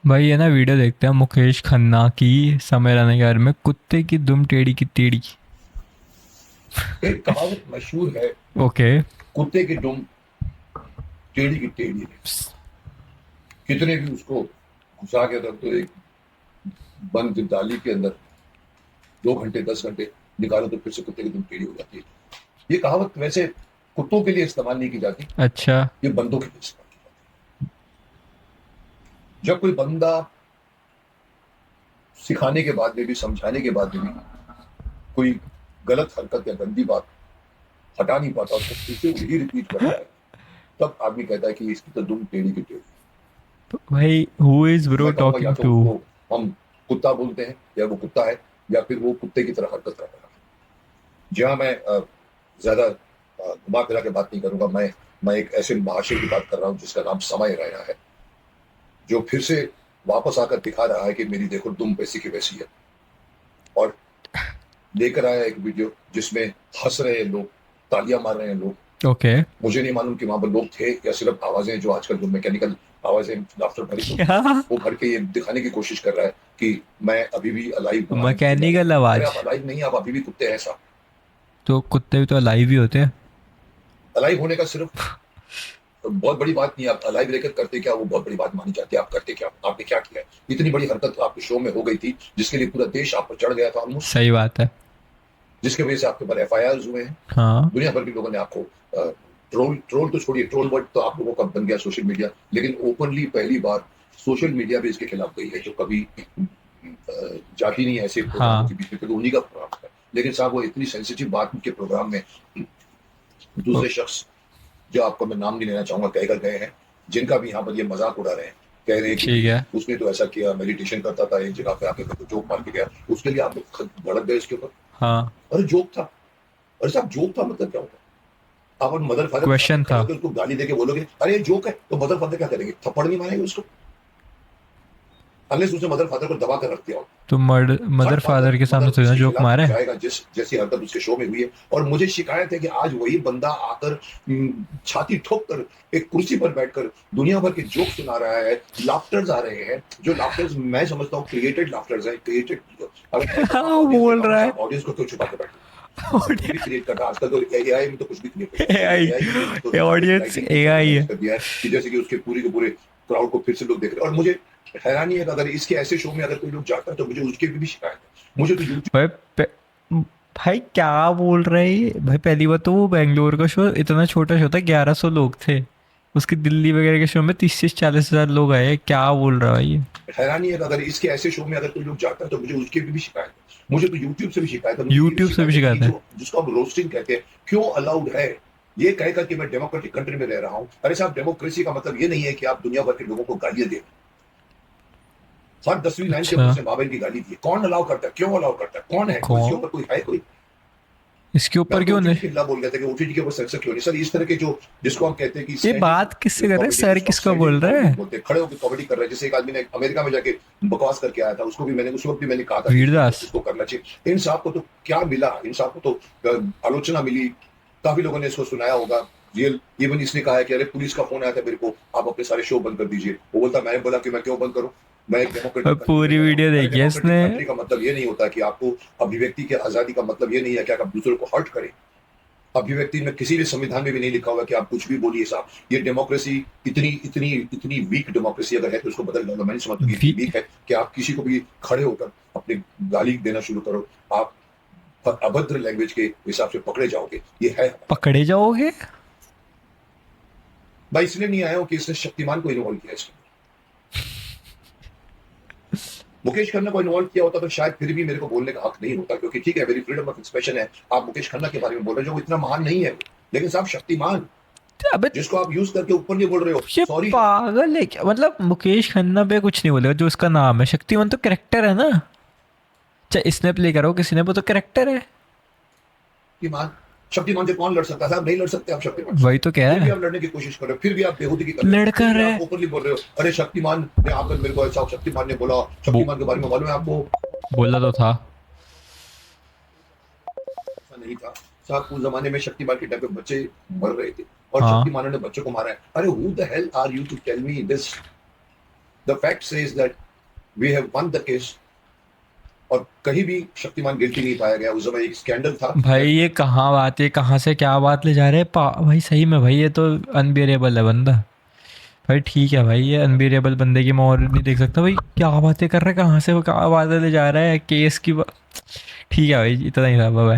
भाई ये ना वीडियो देखते हैं मुकेश खन्ना की समय रहने के बारे में, कुत्ते की दुम टेढ़ी की टेढ़ी। एक कहावत मशहूर है, ओके। कुत्ते की दुम टेढ़ी की टेढ़ी है। कितने भी उसको घुसा के रख दो एक बंद डाली के अंदर, 2 घंटे 10 घंटे निकालो तो फिर से कुत्ते की दुम टेढ़ी हो जाती है। ये कहावत वैसे कुत्तों के लिए इस्तेमाल नहीं की जाती, अच्छा। ये बंदों के लिए इस्तेमाल की जाती है। जब कोई बंदा सिखाने के बाद में भी, समझाने के बाद में भी कोई गलत हरकत या गंदी बात हटा नहीं पाता, उसको फिर से वही रिपीट करता है, तब आदमी कहता है कि इसकी तो दुम टेढ़ी की टेढ़ी। भाई हु इज तो ब्रो मैं कहूंगा या टॉकिंग तो टू? उसको हम कुत्ता बोलते हैं, या वो कुत्ता है, या फिर वो कुत्ते की तरह हरकत कर रहा है। जहां मैं ज्यादा घुमा फिरा के बात नहीं करूंगा, मैं एक ऐसे महाशय की बात कर रहा हूं जिसका नाम समय रैना है, जो फिर से वापस आकर दिखा रहा है कि मेरी देखो दुम वैसी की वैसी है। और लेकर आया एक वीडियो जिसमें हंस रहे हैं लोग, तालियां मार रहे हैं लोग। ओके। मुझे नहीं मालूम कि वहां पर लोग थे या सिर्फ आवाजें, जो आजकल जो मैकेनिकल आवाजें लाफ्टर भरी होती है, क्या? वो भर के ये दिखाने की कोशिश कर रहा है कि मैं अभी भी अलाइव हूं, I am still alive. Mechanical अरे आवाज? आप अलाइव नहीं, आप अभी भी कुत्ते हैं साहब। तो कुत्ते भी तो लाइव ही होते हैं। अलाइव होने का सिर्फ बहुत बड़ी बात नहीं है। आप अलाइव रहकर करते क्या, वो बहुत बड़ी बात मानी जाती है। आप करते क्या, आपने क्या किया है? इतनी बड़ी हरकत आपके शो में हो गई थी जिसके लिए पूरा देश आप पर चढ़ गया था ऑलमोस्ट, सही बात है। जिसकी वजह से आपके ऊपर एफआईआर हुए हैं। हाँ। दुनिया भर के लोगों ने आपको ट्रोल ट्रोल तो छोड़िए, ट्रोल वर्ड तो आप लोगों का बन गया सोशल मीडिया, लेकिन ओपनली पहली बार सोशल मीडिया भी इसके खिलाफ गई है, जो कभी जाती नहीं है ऐसे प्रोग्रामों हाँ। के बीच में, क्योंकि उन्हीं का प्रोग्राम है। लेकिन साहब वो इतनी सेंसिटिव बात उनके प्रोग्राम में दूसरे शख्स, जो आपको मैं नाम नहीं लेना चाहूंगा, कहकर गए हैं, जिनका भी यहाँ पर ये मजाक उड़ा रहे हैं, कह रहे हैं कि ठीक भाई है। उसने तो ऐसा किया, मेडिटेशन करता था एक जगह पे आके तो जोक मार के गया, उसके लिए आप लोग भड़क गए इसके ऊपर। हाँ। अरे जोक था। अरे साहब जोक था मतलब क्या होता है? आप और मदर फादर के सामने क्वेश्चन खड़े था। होकर उसको गाली देके बोलोगे अरे ये जोक है, तो मदर फादर क्या करेंगे? थप्पड़ नहीं मारेंगे उसको, अनलेस उसने मदर फादर को दबा कर रख दिया हो। तो हर मदर फादर फादर के सामने मदर तो ना उसके जोक खिलाफ मारे। जाएगा जिस जैसी हरकत उसके शो में हुई है। और मुझे शिकायत है कि आज वही बंदा आकर छाती ठोक कर एक कुर्सी पर बैठकर दुनिया भर के जोक सुना रहा है। लाफ्टर्स आ रहे हैं, जो लाफ्टर्स मैं समझता हूँ क्रिएटेड लाफ्टर्स है, क्रिएटेड। अगर मैं क्या कहूँ आप ऑडियंस बोल दिखाओ ना रहा है? साहब, ऑडियंस को क्यों छुपा के बैठे? कुछ भी क्रिएट करता है आजकल, तो एआई में तो कुछ भी क्रिएट कर सकते हैं। एआई? एआई ने तो एक audience lighting system AI organise है? कर दिया है कि जैसे कि उसके पूरे के पूरे क्राउड को फिर से लोग देख रहे हैं। और मुझे हैरानी है कि अगर इसके ऐसे शो में अगर कोई लोग जाता है तो मुझे उसके भी शिकायत है। मुझे तो यूट्यूब भाई भाई क्या बोल रहे हैं भाई? पहली बात तो वो बेंगलोर का शो इतना छोटा शो था, 1100 लोग थे। उसकी दिल्ली वगैरह के शो में 30 से 40 हजार लोग आए हैं। क्या बोल रहा है भाई ये? हैरानी है कि अगर इसके ऐसे शो में अगर कोई लोग जाता है तो मुझे उसके भी शिकायत है। मुझे तो यूट्यूब से भी शिकायत है। मुझे ये भी यूट्यूब से भी शिकायत है कि शिकायत है? जो जिसको हम रोस्टिंग कहते हैं, क्यों अलाउड है? ये कहकर कि मैं डेमोक्रेटिक कंट्री में रह रहा हूँ। अरे साहब डेमोक्रेसी का मतलब ये नहीं है कि आप दुनिया भर के लोगों को गालियां दें। हर 10वीं लाइन के ऊपर अच्छा। उसने बाबेल की गाली दी। कौन अलाउ करता है? क्यों अलाउ करता है? कौन है कोई इसके कौन? ऊपर? कोई है कोई? इसके मैं ऊपर तो क्यों नहीं? ओटीटी के खिलाफ बोल गया था कि ओटीटी के ऊपर सेंसर क्यों नहीं सर? इस तरह के जो जिसको हम कहते हैं कि ये स्टैंड इन, बात किससे जो कर रहे हैं? कॉमेडी, सर जिसको आप किसका स्टैंड इन बोल रहे कॉमेडी हैं? बोलते हैं, खड़े होकर कॉमेडी कर रहे हैं। जैसे एक आदमी ने अमेरिका में जाके बकवास करके आया था, उसको भी मैंने उस वक्त भी मैंने कहा था कि वीरदास? इसको करना चाहिए। इन साहब को तो क्या मिला? इन साहब को तो आलोचना मिली, काफी लोगों ने इसको सुनाया होगा। रियल इवन इसने कहा है कि अरे पुलिस का फोन आया था मेरे को, आप अपने सारे शो बंद कर दीजिए। वो बोलता मैंने बोला कि मैं क्यों बंद करूं, मैं एक और डेमोक्रेटिक कंट्री में पूरी रह रहा हूँ। वीडियो अरे देखी है इसने? डेमोक्रेटिक कंट्री का मतलब ये नहीं होता कि आपको अभिव्यक्ति की आजादी का मतलब ये नहीं है कि आप दूसरों को हर्ट करें। अभिव्यक्ति में किसी भी संविधान में भी नहीं लिखा हुआ कि आप कुछ भी बोलिए साहब। ये डेमोक्रेसी इतनी इतनी इतनी वीक डेमोक्रेसी अगर है तो उसको बदल डालो। मैं नहीं समझता कि इतनी वी, वीक है कि आप किसी को भी खड़े होकर अपनी गाली देना शुरू करो, आप अभद्र लैंग्वेज के हिसाब से पकड़े जाओगे। ये है पकड़े जाओगे? भाई, इसलिए नहीं आया हूं कि इसने शक्तिमान को इन्वॉल्व किया इसमें। मुकेश खन्ना को इन्वॉल्व किया होता तो शायद फिर भी मेरे को बोलने का हक नहीं होता, क्योंकि ठीक है मेरी फ्रीडम ऑफ एक्सप्रेशन है। आप मुकेश खन्ना के बारे में बोल रहे हो जो वो इतना महान नहीं है, लेकिन साहब शक्तिमान अबे जिसको आप यूज करके ऊपर नहीं बोल रहे हो, ये सॉरी। पागल है क्या? मतलब मुकेश खन्ना पे कुछ नहीं बोलेगा, जो उसका नाम है शक्तिमान तो कैरेक्टर है ना। चाहे इसने प्ले करो किसी ने, वो तो कैरेक्टर है। शक्तिमान, शक्तिमान से कौन लड़ सकता है साहब? नहीं लड़ सकते आप शक्तिमान से। वही तो कह फिर रहा भी है। आप लड़ने की कोशिश कर रहे हो, फिर भी आप बेहूदी की कर रहे हो, फिर लड़का भी है। आप ओपनली बोल रहे हो अरे शक्तिमान ने आकर मेरे को ऐसा, शक्तिमान ने बोला, वो शक्तिमान के बारे में मालूम है आपको? बोला तो था। ऐसा नहीं था साहब। उस जमाने में शक्तिमान के टाइम पे बच्चे मर रहे थे और हाँ। शक्तिमान ने बच्चों को मारा है। अरे who the hell are you to tell me this? The fact says that we have one the case, और कहीं भी शक्तिमान गिल्टी नहीं पाया गया। उस समय एक स्कैंडल था भाई ये कहाँ बात है, कहाँ से क्या बात ले जा रहे हैं भाई सही में भाई ये तो अनबियरेबल है बंदा। भाई ठीक है भाई, ये अनबियरेबल बंदे की मैं और नहीं देख सकता भाई, क्या बातें कर रहा है, कहाँ से वो क्या बातें ले जा रहा है केस की ठीक है भाई, इतना ही था, बाय।